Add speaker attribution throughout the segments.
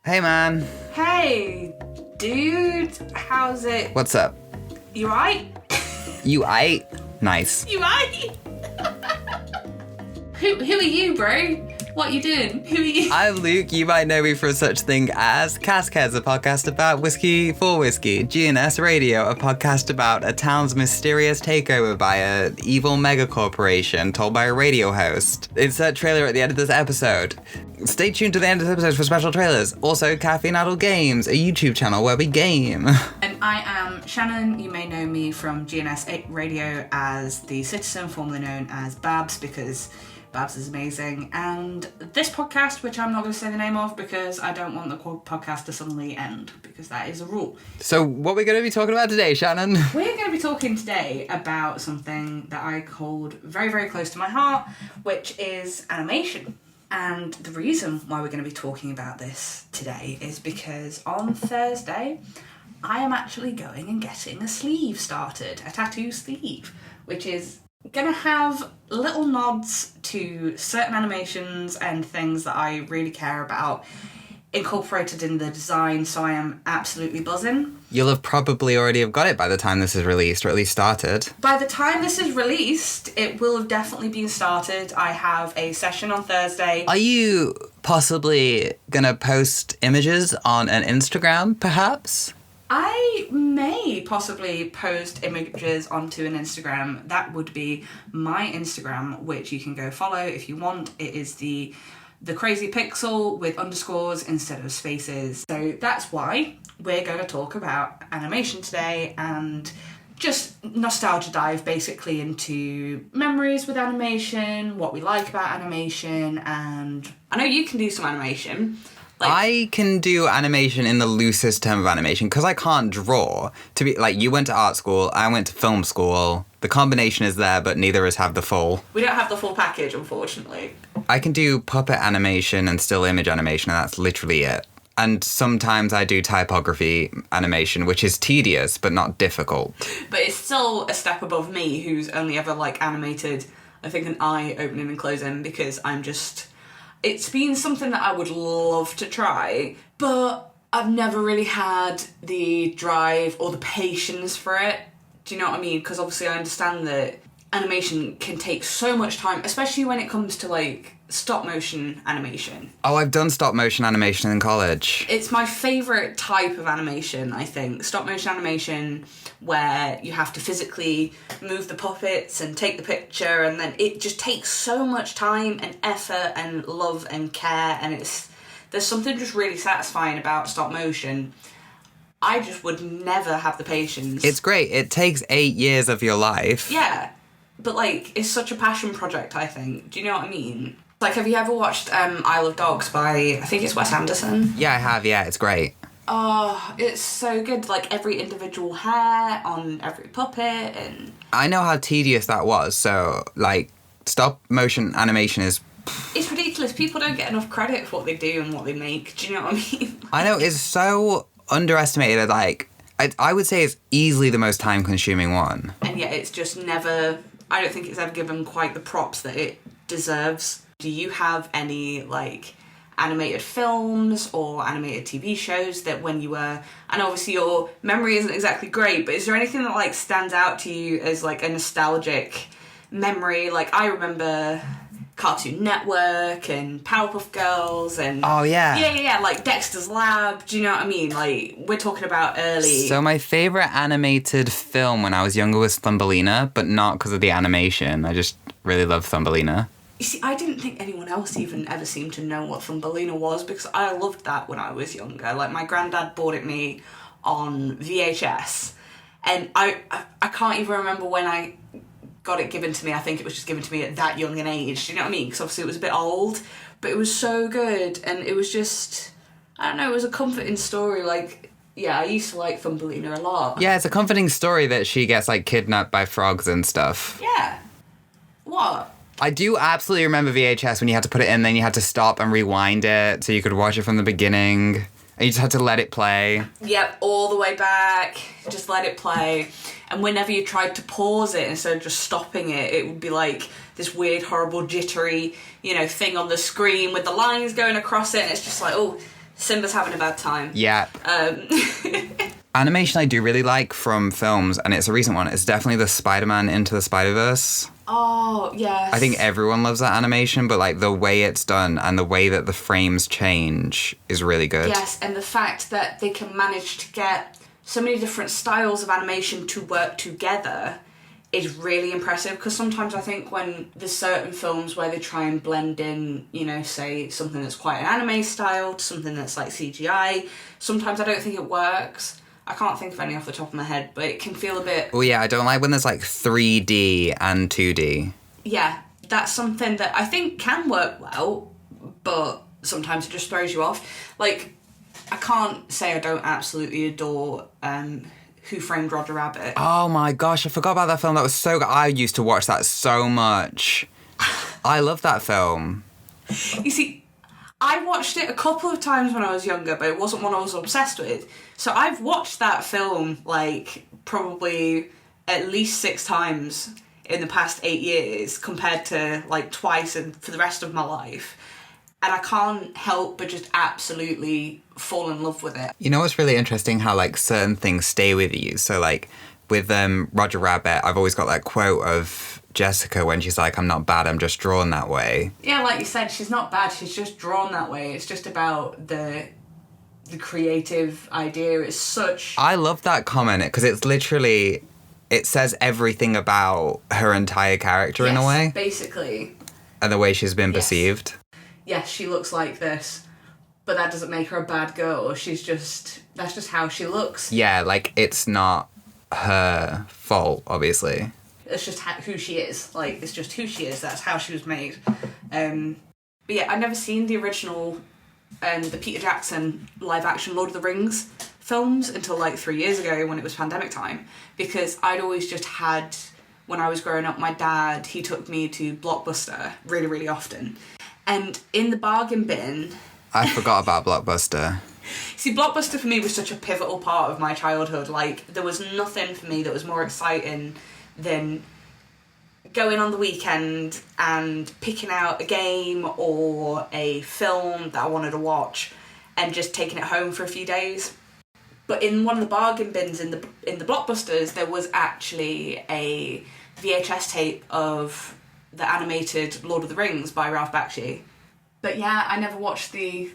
Speaker 1: Hey, man.
Speaker 2: Hey, dude. How's it?
Speaker 1: What's up?
Speaker 2: You right?
Speaker 1: You aight? Nice.
Speaker 2: You right? Who are you, bro? What you doing? Who are you?
Speaker 1: I'm Luke. You might know me from such thing as Caskheads, a podcast about whiskey for whiskey. GNS Radio, a podcast about a town's mysterious takeover by an evil mega corporation told by a radio host. Insert trailer at the end of this episode. Stay tuned to the end of the episode for special trailers. Also, Caffeine Adult Games, a YouTube channel where we game.
Speaker 2: And I am Shannon. You may know me from GNS Radio as the citizen formerly known as Babs, because Babs is amazing. And this podcast, which I'm not going to say the name of because I don't want the podcast to suddenly end, because that is a rule.
Speaker 1: So what are we going to be talking about today, Shannon?
Speaker 2: We're going to be talking today about something that I hold very, very close to my heart, which is animation. And the reason why we're going to be talking about this today is because on Thursday, I am actually going and getting a sleeve started, a tattoo sleeve, which is going to have little nods to certain animations and things that I really care about incorporated in the design, so I am absolutely buzzing.
Speaker 1: You'll have probably already have got it by the time this is released, or at least started.
Speaker 2: By the time this is released, it will have definitely been started. I have a session on Thursday.
Speaker 1: Are you possibly gonna post images on an Instagram, perhaps?
Speaker 2: I may possibly post images onto an Instagram. That would be my Instagram, which you can go follow if you want. It is the Crazy Pixel with underscores instead of spaces. So that's why we're going to talk about animation today and just nostalgia dive basically into memories with animation, what we like about animation, and I know you can do some animation.
Speaker 1: I can do animation in the loosest term of animation because I can't draw. To be like, you went to art school, I went to film school. The combination is there, but neither of us have the full.
Speaker 2: We don't have the full package, unfortunately.
Speaker 1: I can do puppet animation and still image animation, and that's literally it. And sometimes I do typography animation, which is tedious, but not difficult. But
Speaker 2: it's still a step above me, who's only ever, animated, I think, an eye opening and closing, because it's been something that I would love to try, but I've never really had the drive or the patience for it. Do you know what I mean? Because obviously I understand that animation can take so much time, especially when it comes to, stop motion animation.
Speaker 1: Oh, I've done stop motion animation in college.
Speaker 2: It's my favourite type of animation, I think. Stop motion animation, where you have to physically move the puppets and take the picture, and then it just takes so much time and effort and love and care, and there's something just really satisfying about stop motion. I just would never have the patience.
Speaker 1: It's great. It takes 8 years of your life.
Speaker 2: Yeah, but it's such a passion project, I think. Do you know what I mean? Have you ever watched Isle of Dogs by, I think it's Wes Anderson?
Speaker 1: Yeah, I have, yeah, it's great.
Speaker 2: Oh, it's so good. Every individual hair on every puppet and...
Speaker 1: I know how tedious that was, so, stop motion animation is...
Speaker 2: It's ridiculous. People don't get enough credit for what they do and what they make. Do you know what I mean?
Speaker 1: I know, it's so underestimated, I would say it's easily the most time-consuming one.
Speaker 2: And yet it's just never... I don't think it's ever given quite the props that it deserves. Do you have any, animated films or animated TV shows that when you were... And obviously your memory isn't exactly great, but is there anything that, stands out to you as, a nostalgic memory? I remember Cartoon Network and Powerpuff Girls and...
Speaker 1: Oh, yeah.
Speaker 2: Yeah, Dexter's Lab. Do you know what I mean? We're talking about early...
Speaker 1: So my favourite animated film when I was younger was Thumbelina, but not because of the animation. I just really love Thumbelina.
Speaker 2: You see, I didn't think anyone else even ever seemed to know what Thumbelina was, because I loved that when I was younger. My granddad bought it me on VHS, and I can't even remember when I got it given to me. I think it was just given to me at that young an age. Do you know what I mean? Because obviously it was a bit old, but it was so good, and it was just, I don't know, it was a comforting story. Yeah, I used to like Thumbelina a lot.
Speaker 1: Yeah, it's a comforting story that she gets, kidnapped by frogs and stuff.
Speaker 2: Yeah. What?
Speaker 1: I do absolutely remember VHS when you had to put it in, then you had to stop and rewind it so you could watch it from the beginning. And you just had to let it play.
Speaker 2: Yep, all the way back. Just let it play. And whenever you tried to pause it instead of just stopping it, it would be this weird, horrible, jittery, thing on the screen with the lines going across it. And it's just Simba's having a bad time.
Speaker 1: Yeah. Animation I do really like from films, and it's a recent one, it's definitely the Spider-Man Into the Spider-Verse.
Speaker 2: Oh, yes.
Speaker 1: I think everyone loves that animation, but like the way it's done and the way that the frames change is really good.
Speaker 2: Yes, and the fact that they can manage to get so many different styles of animation to work together is really impressive, because sometimes I think when there's certain films where they try and blend in, you know, say something that's quite an anime style to something that's like CGI, sometimes I don't think it works. I can't think of any off the top of my head, but it can feel a bit...
Speaker 1: Oh yeah, I don't like when there's like 3D and 2D.
Speaker 2: Yeah, that's something that I think can work well, but sometimes it just throws you off. Like, I can't say I don't absolutely adore Who Framed Roger Rabbit.
Speaker 1: Oh my gosh, I forgot about that film. That was so good. I used to watch that so much. I love that film.
Speaker 2: You see, I watched it a couple of times when I was younger, but it wasn't one I was obsessed with. So I've watched that film, like, probably at least 6 times in the past 8 years, compared to, like, twice for the rest of my life. And I can't help but just absolutely fall in love with it.
Speaker 1: You know what's really interesting? How, like, certain things stay with you. So, like, with Roger Rabbit, I've always got that quote of Jessica when she's like, I'm not bad, I'm just drawn that way.
Speaker 2: Yeah, like you said, she's not bad, she's just drawn that way. It's just about the creative idea. It's such...
Speaker 1: I love that comment, because it's literally... It says everything about her entire character in a way.
Speaker 2: Basically.
Speaker 1: And the way she's been perceived.
Speaker 2: Yes, she looks like this, but that doesn't make her a bad girl. That's just how she looks.
Speaker 1: Yeah, like, it's not her fault, obviously.
Speaker 2: It's just who she is. Like, it's just who she is. That's how she was made. But yeah, I've never seen the original, the Peter Jackson live-action Lord of the Rings films until, like, 3 years ago when it was pandemic time. Because I'd always just had, when I was growing up, my dad, he took me to Blockbuster really, really often. And in the bargain bin...
Speaker 1: I forgot about Blockbuster.
Speaker 2: See, Blockbuster for me was such a pivotal part of my childhood. Like, there was nothing for me that was more exciting than going on the weekend and picking out a game or a film that I wanted to watch and just taking it home for a few days. But in one of the bargain bins in the Blockbusters, there was actually a VHS tape of the animated Lord of the Rings by Ralph Bakshi. But yeah, I never watched the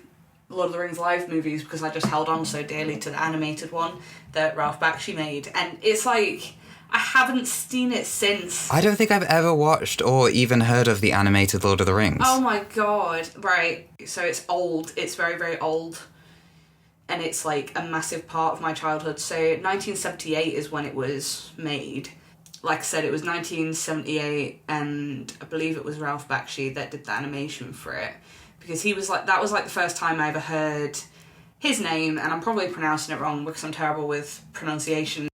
Speaker 2: Lord of the Rings live movies because I just held on so dearly to the animated one that Ralph Bakshi made. And it's like, I haven't seen it since.
Speaker 1: I don't think I've ever watched or even heard of the animated Lord of the Rings.
Speaker 2: Oh my god. Right. So it's old. It's very, very old. And it's like a massive part of my childhood. So 1978 is when it was made. Like I said, it was 1978, and I believe it was Ralph Bakshi that did the animation for it. Because he was like, that was like the first time I ever heard his name, and I'm probably pronouncing it wrong because I'm terrible with pronunciation.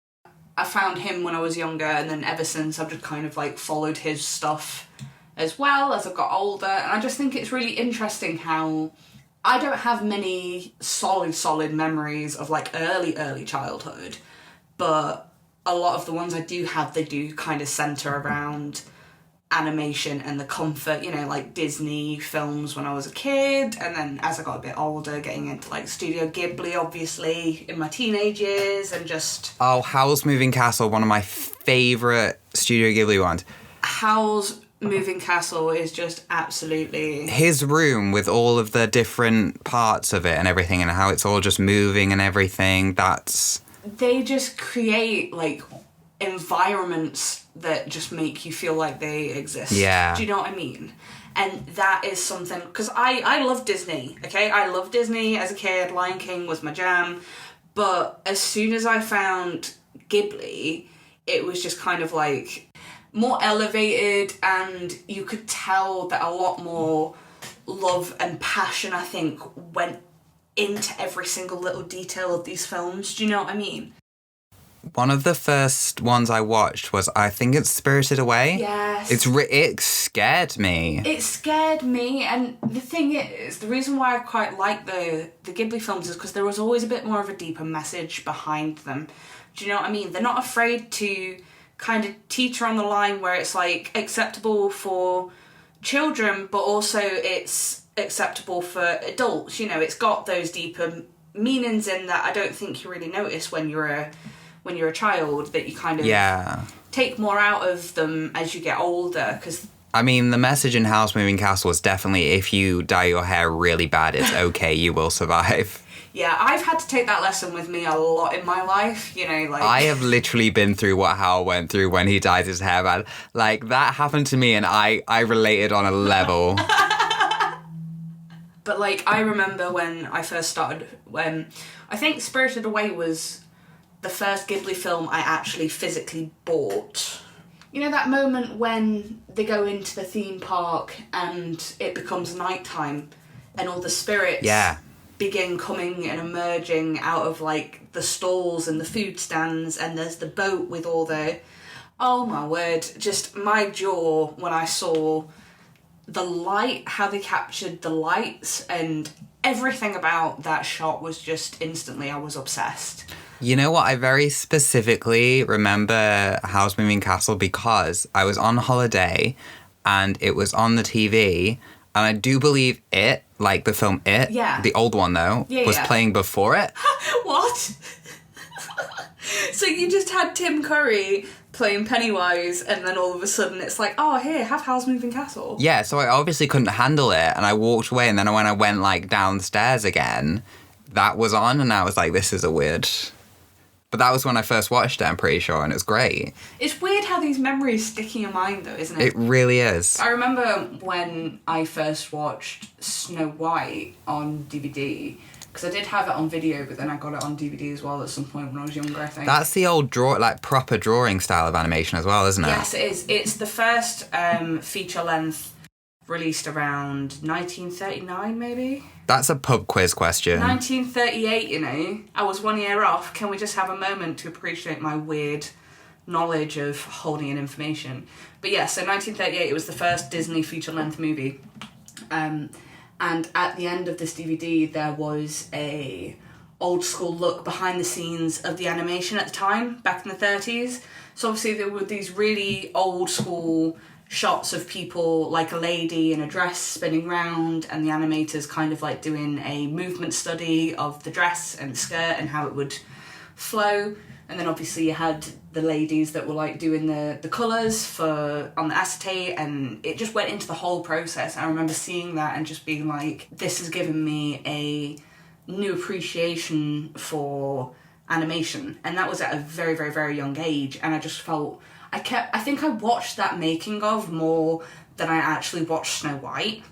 Speaker 2: I found him when I was younger, and then ever since I've just kind of like followed his stuff as well as I've got older. And I just think it's really interesting how I don't have many solid memories of like early childhood, but a lot of the ones I do have, they do kind of centre around animation and the comfort, you know, like Disney films when I was a kid, and then as I got a bit older, getting into like Studio Ghibli, obviously, in my teenage years, and just...
Speaker 1: Oh, Howl's Moving Castle, one of my favourite Studio Ghibli ones.
Speaker 2: Howl's Moving Castle is just absolutely...
Speaker 1: His room with all of the different parts of it and everything, and how it's all just moving and everything, that's...
Speaker 2: They just create, like, environments that just make you feel like they exist.
Speaker 1: Yeah.
Speaker 2: Do you know what I mean? And that is something... Because I love Disney, okay? I loved Disney as a kid. Lion King was my jam. But as soon as I found Ghibli, it was just kind of, like, more elevated, and you could tell that a lot more love and passion, I think, went into every single little detail of these films. Do you know what I mean?
Speaker 1: One of the first ones I watched was, I think it's Spirited Away.
Speaker 2: Yes.
Speaker 1: It scared me.
Speaker 2: It scared me, and the thing is, the reason why I quite like the Ghibli films is because there was always a bit more of a deeper message behind them. Do you know what I mean? They're not afraid to kind of teeter on the line where it's like acceptable for children, but also it's acceptable for adults. You know, it's got those deeper meanings in that I don't think you really notice when you're a child, that you kind of take more out of them as you get older. Because
Speaker 1: I mean, the message in House Moving Castle is definitely, if you dye your hair really bad, it's okay, you will survive.
Speaker 2: Yeah, I've had to take that lesson with me a lot in my life, you know, like...
Speaker 1: I have literally been through what Hal went through when he dyed his hair bad. Like, that happened to me and I related on a level.
Speaker 2: But, like, I remember when I first started, when I think Spirited Away was the first Ghibli film I actually physically bought. You know that moment when they go into the theme park and it becomes nighttime and all the spirits begin coming and emerging out of, like, the stalls and the food stands, and there's the boat with all the... Oh, my word. Just my jaw when I saw the light, how they captured the lights, and everything about that shot was just instantly, I was obsessed.
Speaker 1: You know what? I very specifically remember House Moving Castle because I was on holiday and it was on the TV, and I do believe It, like the film It, the old one though, was playing before it.
Speaker 2: What? So you just had Tim Curry playing Pennywise, and then all of a sudden it's like, oh, here, have House Moving Castle.
Speaker 1: Yeah, so I obviously couldn't handle it, and I walked away, and then when I went, like, downstairs again, that was on, and I was like, this is a weird... But that was when I first watched it, I'm pretty sure, and it was great.
Speaker 2: It's weird how these memories stick in your mind, though, isn't it?
Speaker 1: It really is.
Speaker 2: I remember when I first watched Snow White on DVD, because I did have it on video, but then I got it on DVD as well at some point when I was younger, I think.
Speaker 1: That's the old proper drawing style of animation as well, isn't it?
Speaker 2: Yes, it is. It's the first feature-length released around 1939, maybe?
Speaker 1: That's a pub quiz question.
Speaker 2: 1938, you know. I was 1 year off. Can we just have a moment to appreciate my weird knowledge of holding in information? But yeah, so 1938, it was the first Disney feature-length movie. And at the end of this DVD, there was a old-school look behind the scenes of the animation at the time, back in the 30s. So obviously there were these really old-school shots of people, like a lady in a dress spinning round, and the animators kind of like doing a movement study of the dress and the skirt and how it would flow. And then obviously you had the ladies that were like doing the colours on the acetate, and it just went into the whole process. I remember seeing that and just being like, this has given me a new appreciation for animation. And that was at a very, very, very young age, and I just felt... I think I watched that making of more than I actually watched Snow White,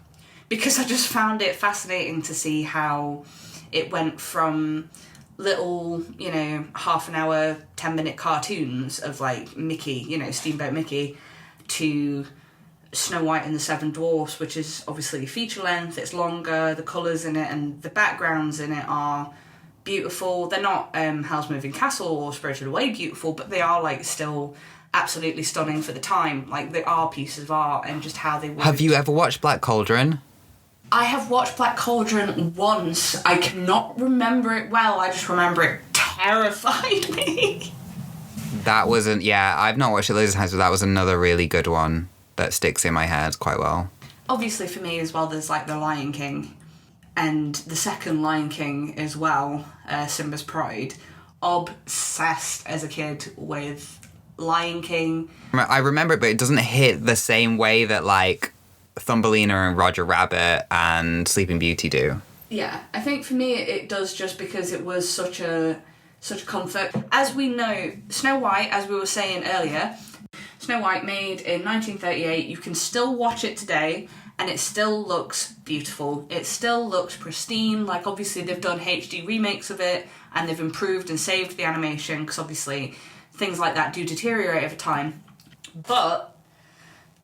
Speaker 2: because I just found it fascinating to see how it went from little, you know, half an hour, 10-minute cartoons of like Mickey, you know, Steamboat Mickey, to Snow White and the Seven Dwarfs, which is obviously feature length, it's longer, the colours in it and the backgrounds in it are beautiful. They're not Howl's Moving Castle or Spirited Away beautiful, but they are like still absolutely stunning for the time. Like, they are pieces of art, and just how they work.
Speaker 1: Have you ever watched Black Cauldron?
Speaker 2: I have watched Black Cauldron once. I cannot remember it well. I just remember it terrified me.
Speaker 1: That wasn't... Yeah, I've not watched it loads of times, but that was another really good one that sticks in my head quite well.
Speaker 2: Obviously, for me as well, there's like The Lion King. And the second Lion King as well, Simba's Pride. Obsessed as a kid with Lion King.
Speaker 1: I remember it, but it doesn't hit the same way that, like, Thumbelina and Rodger Rabbit and Sleeping Beauty do.
Speaker 2: Yeah, I think for me it does, just because it was such a comfort. As we know, Snow White, as we were saying earlier, Snow White made in 1938, you can still watch it today, and it still looks beautiful. It still looks pristine. Like, obviously they've done HD remakes of it, and they've improved and saved the animation, because obviously things like that do deteriorate over time. But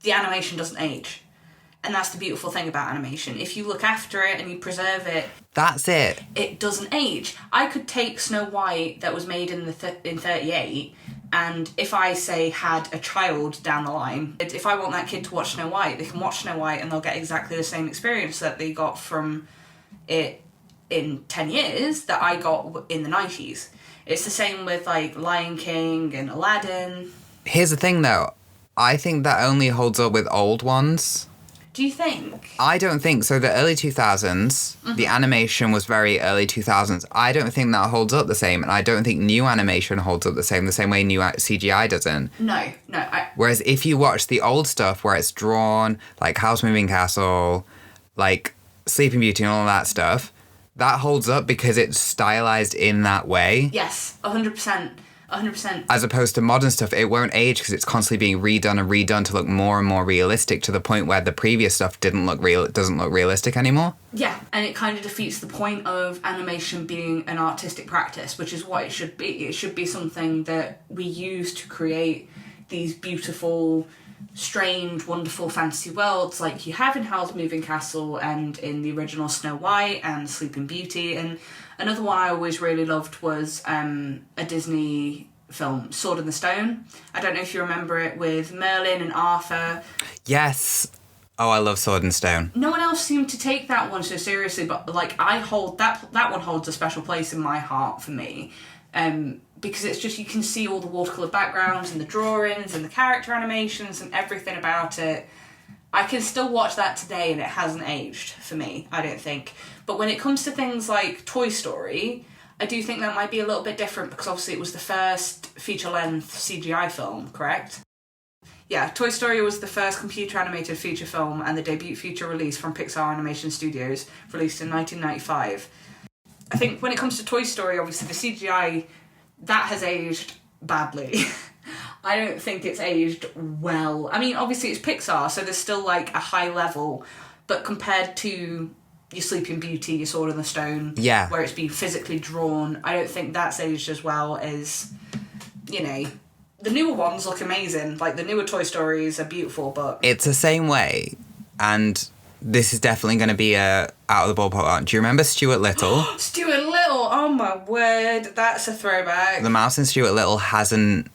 Speaker 2: the animation doesn't age. And that's the beautiful thing about animation. If you look after it and you preserve it...
Speaker 1: That's it.
Speaker 2: It doesn't age. I could take Snow White that was made in in 38, and if I, say, had a child down the line, if I want that kid to watch Snow White, they can watch Snow White and they'll get exactly the same experience that they got from it in 10 years that I got in the 90s. It's the same with, like, Lion King and Aladdin.
Speaker 1: Here's the thing, though. I think that only holds up with old ones.
Speaker 2: Do Do you think?
Speaker 1: I don't think so. The early 2000s, the animation was very early 2000s. I don't think that holds up the same, and I don't think new animation holds up the same way new CGI doesn't.
Speaker 2: No.
Speaker 1: Whereas if you watch the old stuff where it's drawn, like House Moving Castle, like Sleeping Beauty and all that stuff, that holds up because it's stylized in that way.
Speaker 2: Yes, 100%. 100%.
Speaker 1: As opposed to modern stuff, it won't age because it's constantly being redone to look more and more realistic, to the point where the previous stuff doesn't look realistic anymore.
Speaker 2: Yeah, and it kind of defeats the point of animation being an artistic practice, which is what it should be. It should be something that we use to create these beautiful, strange, wonderful fantasy worlds like you have in Howl's Moving Castle and in the original Snow White and Sleeping Beauty. And another one I always really loved was a Disney film, Sword in the Stone. I don't know if you remember it, with Merlin and Arthur.
Speaker 1: Yes. Oh, I love Sword and Stone.
Speaker 2: No one else seemed to take that one so seriously, but like I hold that one holds a special place in my heart for me. Because it's just, you can see all the watercolour backgrounds and the drawings and the character animations and everything about it. I can still watch that today and it hasn't aged for me, I don't think. But when it comes to things like Toy Story, I do think that might be a little bit different because obviously it was the first feature-length CGI film, correct? Yeah, Toy Story was the first computer-animated feature film and the debut feature release from Pixar Animation Studios, released in 1995. I think when it comes to Toy Story, obviously the CGI, that has aged badly. I don't think it's aged well. I mean, obviously it's Pixar, so there's still like a high level, but compared to your Sleeping Beauty, your Sword in the Stone, where it's been physically drawn, I don't think that's aged as well as, you know, the newer ones look amazing. Like the newer Toy Stories are beautiful, but
Speaker 1: it's the same way, and this is definitely going to be a out of the ballpark. Do you remember Stuart Little?
Speaker 2: Stuart Little, oh my word, that's a throwback.
Speaker 1: The mouse in Stuart Little hasn't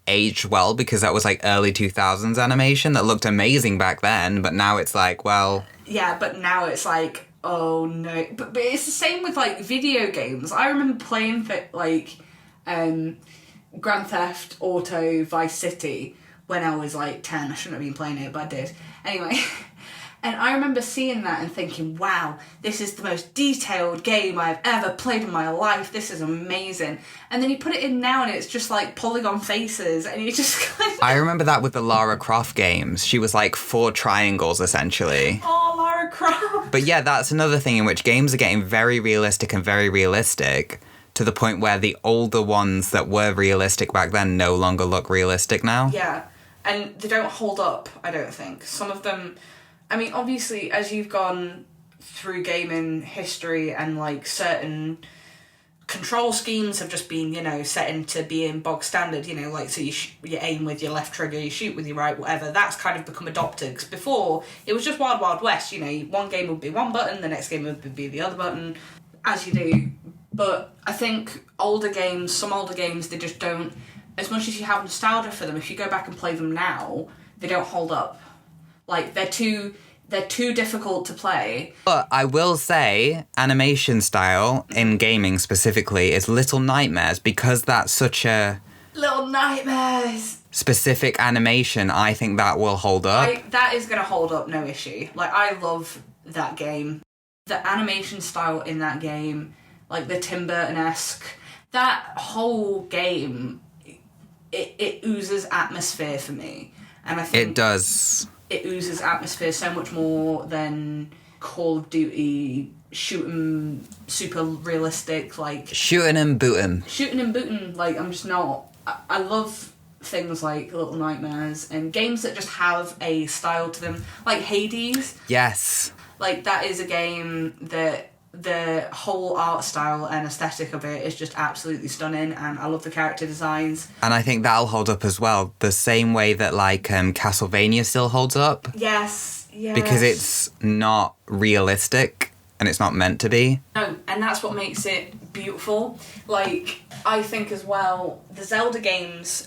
Speaker 1: aged well because that was like early 2000s animation that looked amazing back then, but now it's like, well...
Speaker 2: Yeah, but now it's like, oh no. But it's the same with like video games. I remember playing for like Grand Theft Auto Vice City when I was like 10. I shouldn't have been playing it, but I did. Anyway... And I remember seeing that and thinking, wow, this is the most detailed game I've ever played in my life. This is amazing. And then you put it in now and it's just like polygon faces and you just kind of...
Speaker 1: I remember that with the Lara Croft games. She was like 4 triangles, essentially.
Speaker 2: Oh, Lara Croft.
Speaker 1: But yeah, that's another thing in which games are getting very realistic to the point where the older ones that were realistic back then no longer look realistic now.
Speaker 2: Yeah, and they don't hold up, I don't think. Some of them... I mean, obviously, as you've gone through gaming history and, like, certain control schemes have just been, you know, set into being bog standard, you know, like, so you aim with your left trigger, you shoot with your right, whatever, that's kind of become adopted. Because before, it was just Wild Wild West, you know, one game would be one button, the next game would be the other button, as you do. But I think some older games, they just don't, as much as you have nostalgia for them, if you go back and play them now, they don't hold up. Like, they're too difficult to play. But
Speaker 1: I will say, animation style, in gaming specifically, is Little Nightmares, because that's such a...
Speaker 2: Little Nightmares!
Speaker 1: Specific animation, I think that will hold up.
Speaker 2: That is going to hold up, no issue. Like, I love that game. The animation style in that game, like the Tim Burton-esque, that whole game, it oozes atmosphere for me. And I think...
Speaker 1: It does.
Speaker 2: It oozes atmosphere so much more than Call of Duty shooting super realistic, like...
Speaker 1: Shooting and booting.
Speaker 2: Like, I'm just not... I love things like Little Nightmares and games that just have a style to them. Like Hades.
Speaker 1: Yes.
Speaker 2: Like, that is a game that the whole art style and aesthetic of it is just absolutely stunning, and I love the character designs.
Speaker 1: And I think that'll hold up as well, the same way that like Castlevania still holds up.
Speaker 2: Yes.
Speaker 1: Because it's not realistic and it's not meant to be.
Speaker 2: No, and that's what makes it beautiful. Like, I think as well, the Zelda games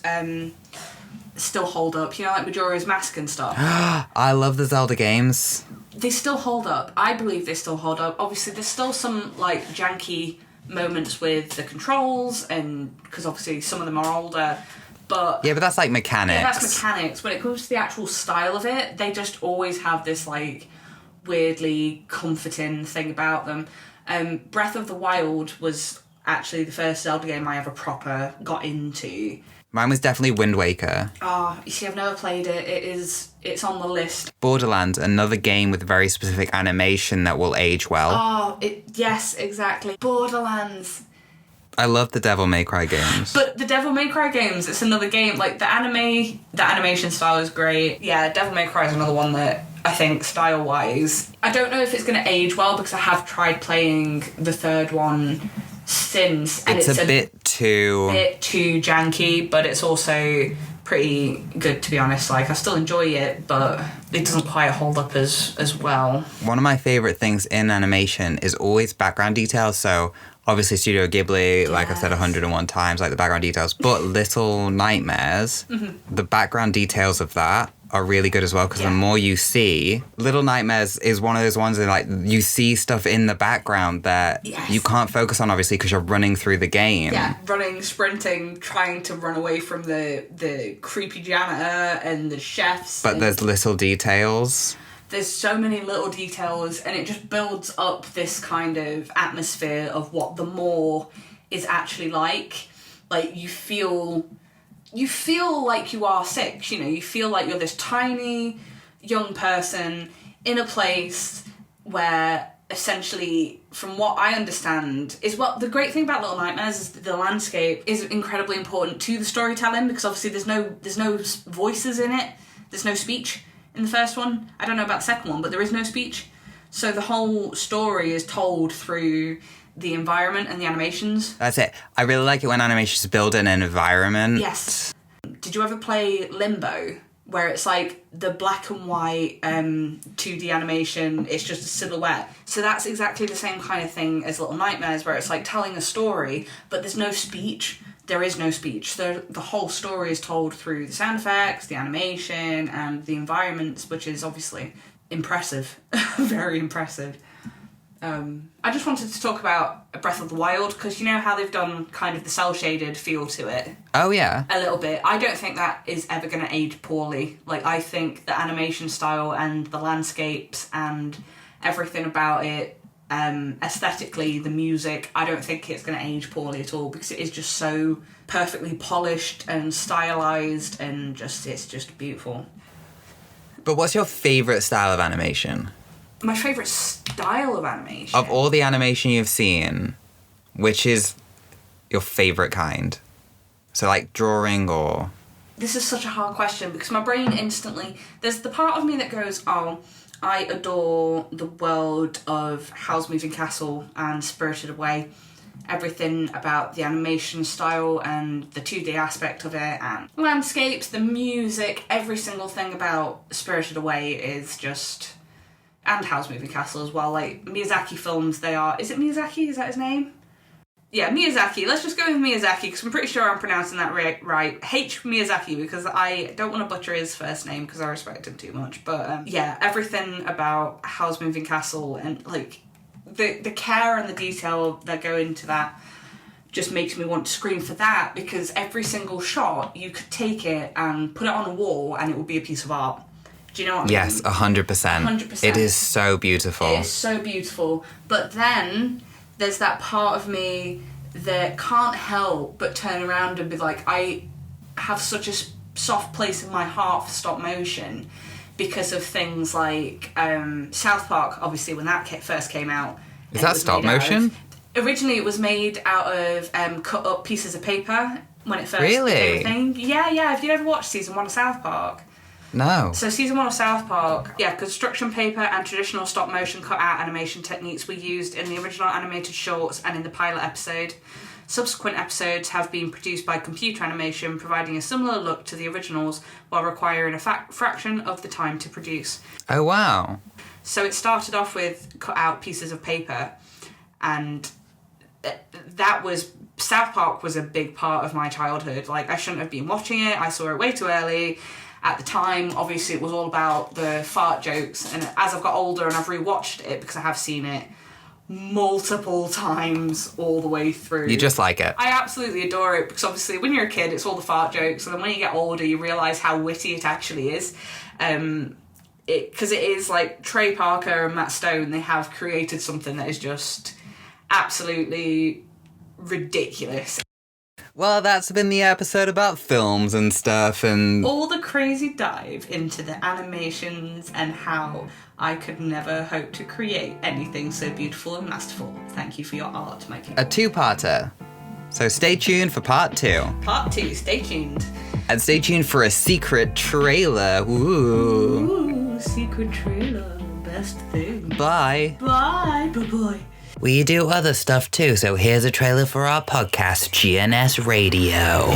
Speaker 2: still hold up, you know, like Majora's Mask and stuff.
Speaker 1: I love the Zelda games.
Speaker 2: They still hold up. I believe they still hold up. Obviously, there's still some, like, janky moments with the controls, and because obviously some of them are older, But
Speaker 1: Yeah, but that's like mechanics.
Speaker 2: yeah, that's mechanics. When it comes to the actual style of it, they just always have this like weirdly comforting thing about them. Breath of the Wild was actually the first Zelda game I ever proper got into.
Speaker 1: Mine was definitely Wind Waker.
Speaker 2: Oh, you see, I've never played it. It's on the list.
Speaker 1: Borderlands, another game with very specific animation that will age well.
Speaker 2: Oh, yes, exactly. Borderlands.
Speaker 1: I love the Devil May Cry games.
Speaker 2: But the Devil May Cry games, it's another game. Like, the animation style is great. Yeah, Devil May Cry is another one that I think, style-wise, I don't know if it's going to age well because I have tried playing the third one since. And
Speaker 1: it's a bit too
Speaker 2: janky, but it's also pretty good, to be honest. Like, I still enjoy it, but it doesn't quite hold up as well.
Speaker 1: One of my favourite things in animation is always background details, so obviously Studio Ghibli, like I've said 101 times, like the background details, but Little Nightmares, the background details of that are really good as well, because the more you see, Little Nightmares is one of those ones that, like, you see stuff in the background that you can't focus on, obviously, because you're running through the game.
Speaker 2: Yeah, running, sprinting, trying to run away from the creepy janitor and the chefs.
Speaker 1: But there's little details.
Speaker 2: There's so many little details, and it just builds up this kind of atmosphere of what the moor is actually like. Like, you feel like you are 6, you know, you feel like you're this tiny young person in a place where essentially, from what I understand, is what the great thing about Little Nightmares is that the landscape is incredibly important to the storytelling, because obviously there's no voices in it, there's no speech in the first one. I don't know about the second one, but there is no speech. So the whole story is told through the environment and the animations.
Speaker 1: That's it. I really like it when animations build an environment.
Speaker 2: Yes. Did you ever play Limbo, where it's like the black and white 2D animation, it's just a silhouette? So that's exactly the same kind of thing as Little Nightmares, where it's like telling a story, but there's no speech. There is no speech. The whole story is told through the sound effects, the animation, and the environments, which is obviously impressive. Very impressive. I just wanted to talk about Breath of the Wild, because you know how they've done kind of the cel-shaded feel to it?
Speaker 1: Oh, yeah.
Speaker 2: A little bit. I don't think that is ever going to age poorly. Like, I think the animation style and the landscapes and everything about it, aesthetically, the music, I don't think it's going to age poorly at all, because it is just so perfectly polished and stylized, and it's just beautiful.
Speaker 1: But what's your favourite style of animation?
Speaker 2: My favourite style of animation?
Speaker 1: Of all the animation you've seen, which is your favourite kind? So, like, drawing or...
Speaker 2: This is such a hard question, because my brain instantly... There's the part of me that goes, oh, I adore the world of Howl's Moving Castle and Spirited Away. Everything about the animation style and the 2D aspect of it, and landscapes, the music, every single thing about Spirited Away is just... And Howl's Moving Castle as well. Like, Miyazaki films, they are... Is it Miyazaki? Is that his name? Yeah, Miyazaki. Let's just go with Miyazaki, because I'm pretty sure I'm pronouncing that right. H. Miyazaki, because I don't want to butcher his first name, because I respect him too much. But, yeah, everything about Howl's Moving Castle and, like, the care and the detail that go into that just makes me want to scream for that, because every single shot, you could take it and put it on a wall, and it would be a piece of art. Do you know what I mean?
Speaker 1: Yes, 100%.
Speaker 2: 100%.
Speaker 1: It is so beautiful.
Speaker 2: It is so beautiful. But then there's that part of me that can't help but turn around and be like, I have such a soft place in my heart for stop motion because of things like South Park, obviously, when that first came out.
Speaker 1: Is that stop motion?
Speaker 2: Originally, it was made out of cut up pieces of paper when it first
Speaker 1: Really?
Speaker 2: became a thing. Yeah. Have you ever watched season 1 of South Park?
Speaker 1: No.
Speaker 2: So season 1 of South Park, construction paper and traditional stop motion cut-out animation techniques were used in the original animated shorts and in the pilot episode. Subsequent episodes have been produced by computer animation, providing a similar look to the originals while requiring a fraction of the time to produce.
Speaker 1: Oh, wow.
Speaker 2: So it started off with cut-out pieces of paper, and South Park was a big part of my childhood. Like, I shouldn't have been watching it. I saw it way too early. At the time, obviously, it was all about the fart jokes, and as I've got older and I've rewatched it, because I have seen it multiple times all the way through.
Speaker 1: You just like it.
Speaker 2: I absolutely adore it because obviously when you're a kid it's all the fart jokes, and then when you get older you realise how witty it actually is. Because it is like Trey Parker and Matt Stone, they have created something that is just absolutely ridiculous.
Speaker 1: Well, that's been the episode about films and stuff, and
Speaker 2: all the crazy dive into the animations and how I could never hope to create anything so beautiful and masterful. Thank you for your art, my people.
Speaker 1: a two-parter. So stay tuned for part 2.
Speaker 2: Part 2, stay tuned.
Speaker 1: And stay tuned for a secret trailer. Ooh.
Speaker 2: Secret trailer, best thing.
Speaker 1: Bye.
Speaker 2: Bye. Bye-bye.
Speaker 1: We do other stuff too, so here's a trailer for our podcast, GNS Radio.